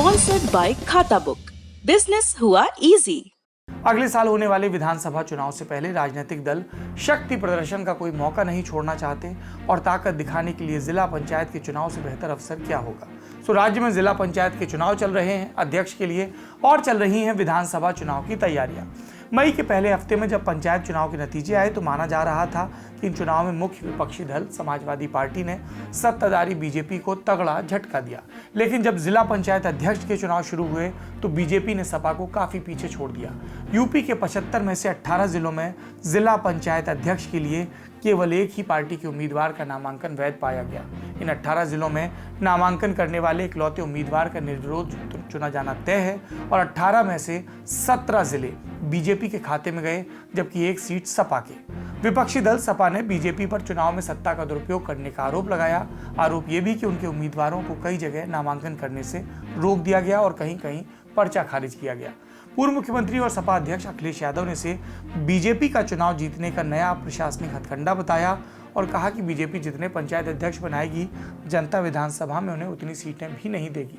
Sponsored by खाता book. Business हुआ easy. अगले साल होने वाले विधानसभा चुनाव से पहले राजनीतिक दल शक्ति प्रदर्शन का कोई मौका नहीं छोड़ना चाहते और ताकत दिखाने के लिए जिला पंचायत के चुनाव से बेहतर अवसर क्या होगा। तो राज्य में जिला पंचायत के चुनाव चल रहे हैं अध्यक्ष के लिए और चल रही हैं विधानसभा चुनाव की तैयारियां। मई के पहले हफ्ते में जब पंचायत चुनाव के नतीजे आए तो माना जा रहा था कि इन चुनाव में मुख्य विपक्षी दल समाजवादी पार्टी ने सत्ताधारी बीजेपी को तगड़ा झटका दिया, लेकिन जब जिला पंचायत अध्यक्ष के चुनाव शुरू हुए तो बीजेपी ने सपा को काफी पीछे छोड़ दिया। यूपी के 75 में से 18 जिलों में जिला पंचायत अध्यक्ष के लिए केवल एक ही पार्टी के उम्मीदवार का नामांकन वैध पाया गया। इन 18 जिलों में नामांकन करने वाले इकलौते उम्मीदवार का निर्विरोध चुना जाना तय है और 18 में से 17 जिले बीजेपी के खाते में गए, जबकि एक सीट सपा के। विपक्षी दल सपा ने बीजेपी पर चुनाव में सत्ता का दुरुपयोग करने का आरोप लगाया। आरोप यह भी कि उनके उम्मीदवारों को कई जगह नामांकन करने से रोक दिया गया और कहीं कहीं पर्चा खारिज किया गया। पूर्व मुख्यमंत्री और सपा अध्यक्ष अखिलेश यादव ने इसे बीजेपी का चुनाव जीतने का नया प्रशासनिक हथकंडा बताया और कहा कि बीजेपी जितने पंचायत अध्यक्ष बनाएगी, जनता विधानसभा में उन्हें उतनी सीटें भी नहीं देगी।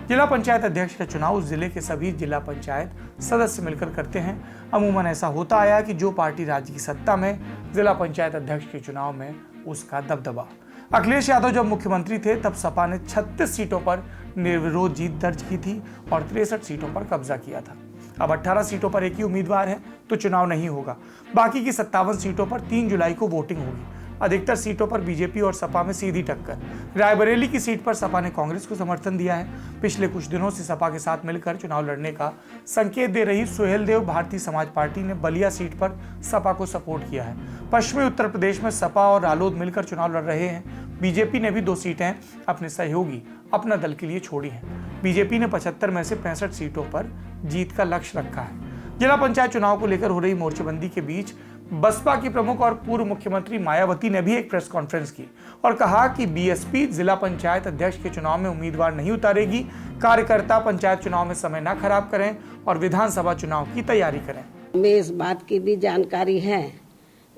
जिला पंचायत अध्यक्ष का चुनाव उस जिले के सभी जिला पंचायत सदस्य मिलकर करते हैं। अमूमन ऐसा होता आया कि जो पार्टी राज्य की सत्ता में, जिला पंचायत अध्यक्ष के चुनाव में उसका दबदबा। अखिलेश यादव जब मुख्यमंत्री थे तब सपा ने 36 सीटों पर निर्विरोध जीत दर्ज की थी और 63 सीटों पर कब्जा किया था। अब 18 सीटों पर एक ही उम्मीदवार है तो चुनाव नहीं होगा। बाकी की 57 सीटों पर 3 जुलाई को वोटिंग होगी। अधिकतर सीटों पर बीजेपी और सपा में सीधी टक्कर। रायबरेली की सीट पर सपा ने कांग्रेस को समर्थन दिया है। पिछले कुछ दिनों से सपा के साथ मिलकर चुनाव लड़ने का संकेत दे रही सुहेलदेव भारतीय समाज पार्टी ने बलिया सीट पर सपा को सपोर्ट किया है। पश्चिमी उत्तर प्रदेश में सपा और रालोद मिलकर चुनाव लड़ रहे हैं। बीजेपी ने भी 2 सीटें अपने सहयोगी अपना दल के लिए छोड़ी हैं। बीजेपी ने 75 में से 65 सीटों पर जीत का लक्ष्य रखा है। जिला पंचायत चुनाव को लेकर हो रही मोर्चेबंदी के बीच बसपा की प्रमुख और पूर्व मुख्यमंत्री मायावती ने भी एक प्रेस कॉन्फ्रेंस की और कहा कि बीएसपी जिला पंचायत अध्यक्ष के चुनाव में उम्मीदवार नहीं उतारेगी। कार्यकर्ता पंचायत चुनाव में समय न खराब करें और विधानसभा चुनाव की तैयारी करें। हमें इस बात की भी जानकारी है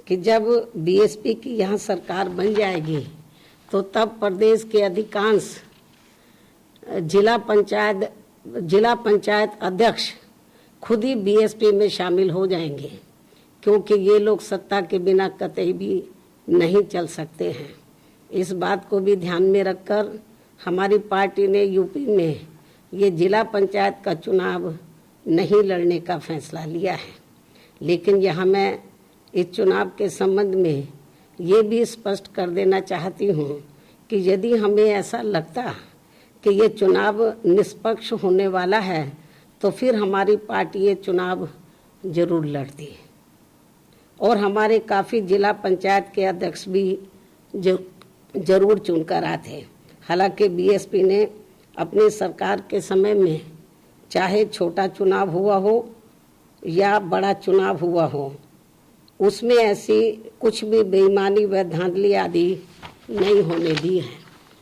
कि जब बीएसपी की यहाँ सरकार बन जाएगी तो तब प्रदेश के अधिकांश जिला पंचायत अध्यक्ष खुद ही बीएसपी में शामिल हो जाएंगे, क्योंकि ये लोग सत्ता के बिना कतई भी नहीं चल सकते हैं। इस बात को भी ध्यान में रखकर हमारी पार्टी ने यूपी में ये जिला पंचायत का चुनाव नहीं लड़ने का फैसला लिया है। लेकिन यहाँ मैं इस चुनाव के संबंध में ये भी स्पष्ट कर देना चाहती हूँ कि यदि हमें ऐसा लगता कि ये चुनाव निष्पक्ष होने वाला है तो फिर हमारी पार्टी ये चुनाव जरूर लड़ती है और हमारे काफ़ी जिला पंचायत के अध्यक्ष भी जरूर चुनकर आते। हालांकि बीएसपी ने अपनी सरकार के समय में चाहे छोटा चुनाव हुआ हो या बड़ा चुनाव हुआ हो, उसमें ऐसी कुछ भी बेईमानी व धांधली आदि नहीं होने दी है,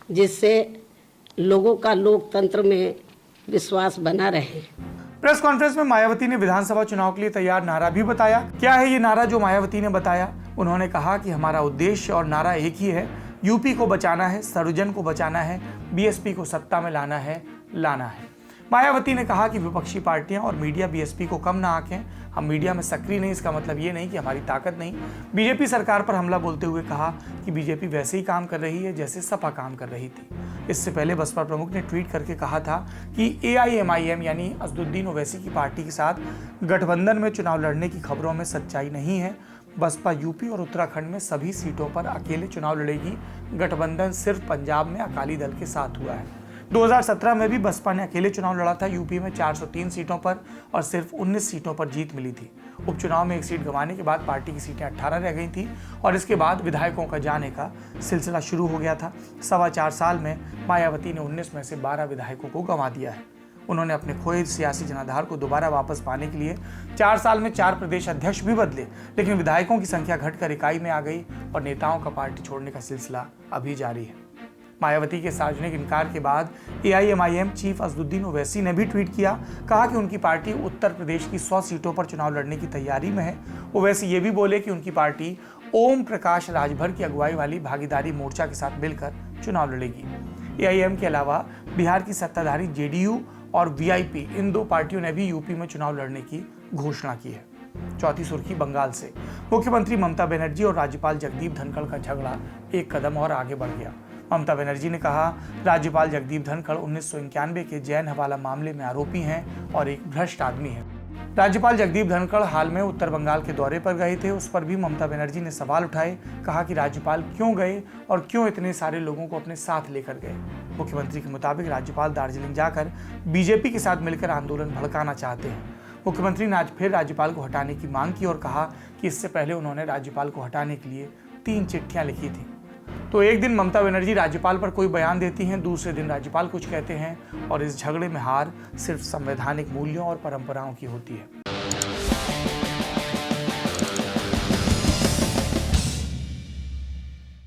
जिससे लोगों का लोकतंत्र में विश्वास बना रहे। प्रेस कॉन्फ्रेंस में मायावती ने विधानसभा चुनाव के लिए तैयार नारा भी बताया। क्या है ये नारा जो मायावती ने बताया? उन्होंने कहा कि हमारा उद्देश्य और नारा एक ही है, यूपी को बचाना है, सर्वजन को बचाना है, बीएसपी को सत्ता में लाना है। मायावती ने कहा कि विपक्षी पार्टियां और मीडिया बीएसपी को कम ना आंकें। हम मीडिया में सक्रिय नहीं, इसका मतलब ये नहीं कि हमारी ताकत नहीं। बीजेपी सरकार पर हमला बोलते हुए कहा कि बीजेपी वैसे ही काम कर रही है जैसे सपा काम कर रही थी। इससे पहले बसपा प्रमुख ने ट्वीट करके कहा था कि AIMIM यानी असदुद्दीन ओवैसी की पार्टी के साथ गठबंधन में चुनाव लड़ने की खबरों में सच्चाई नहीं है। बसपा यूपी और उत्तराखंड में सभी सीटों पर अकेले चुनाव लड़ेगी। गठबंधन सिर्फ पंजाब में अकाली दल के साथ हुआ है। 2017 में भी बसपा ने अकेले चुनाव लड़ा था। यूपी में 403 सीटों पर और सिर्फ 19 सीटों पर जीत मिली थी। उपचुनाव में एक सीट गंवाने के बाद पार्टी की सीटें 18 रह गई थी और इसके बाद विधायकों का जाने का सिलसिला शुरू हो गया था। 4.25 साल में मायावती ने 19 में से 12 विधायकों को गंवा दिया है। उन्होंने अपने खोए सियासी जनाधार को दोबारा वापस पाने के लिए 4 साल में 4 प्रदेश अध्यक्ष भी बदले, लेकिन विधायकों की संख्या घटकर इकाई में आ गई और नेताओं का पार्टी छोड़ने का सिलसिला अभी जारी है। मायावती के सार्वजनिक इनकार के बाद AIMIM चीफ असदुद्दीन ओवैसी ने भी ट्वीट किया, कहा कि उनकी पार्टी उत्तर प्रदेश की 100 सीटों पर चुनाव लड़ने की तैयारी में है। ओवैसी ये भी बोले कि उनकी पार्टी ओम प्रकाश राजभर की अगुवाई वाली भागीदारी मोर्चा के साथ मिलकर चुनाव लड़ेगी। AIM के अलावा बिहार की सत्ताधारी JDU और वीआईपी इन दो पार्टियों ने भी यूपी में चुनाव लड़ने की घोषणा की है। चौथी सुर्खी बंगाल से। मुख्यमंत्री ममता बनर्जी और राज्यपाल जगदीप धनखड़ का झगड़ा एक कदम और आगे बढ़ गया। ममता बनर्जी ने कहा, राज्यपाल जगदीप धनखड़ 1991 के जैन हवाला मामले में आरोपी हैं और एक भ्रष्ट आदमी है। राज्यपाल जगदीप धनखड़ हाल में उत्तर बंगाल के दौरे पर गए थे, उस पर भी ममता बनर्जी ने सवाल उठाए। कहा कि राज्यपाल क्यों गए और क्यों इतने सारे लोगों को अपने साथ लेकर गए। मुख्यमंत्री के मुताबिक राज्यपाल दार्जिलिंग जाकर बीजेपी के साथ मिलकर आंदोलन भड़काना चाहते हैं। मुख्यमंत्री ने आज फिर राज्यपाल को हटाने की मांग की और कहा कि इससे पहले उन्होंने राज्यपाल को हटाने के लिए 3 चिट्ठियां लिखी थी। तो एक दिन ममता बनर्जी राज्यपाल पर कोई बयान देती हैं, दूसरे दिन राज्यपाल कुछ कहते हैं और इस झगड़े में हार सिर्फ संवैधानिक मूल्यों और परंपराओं की होती है।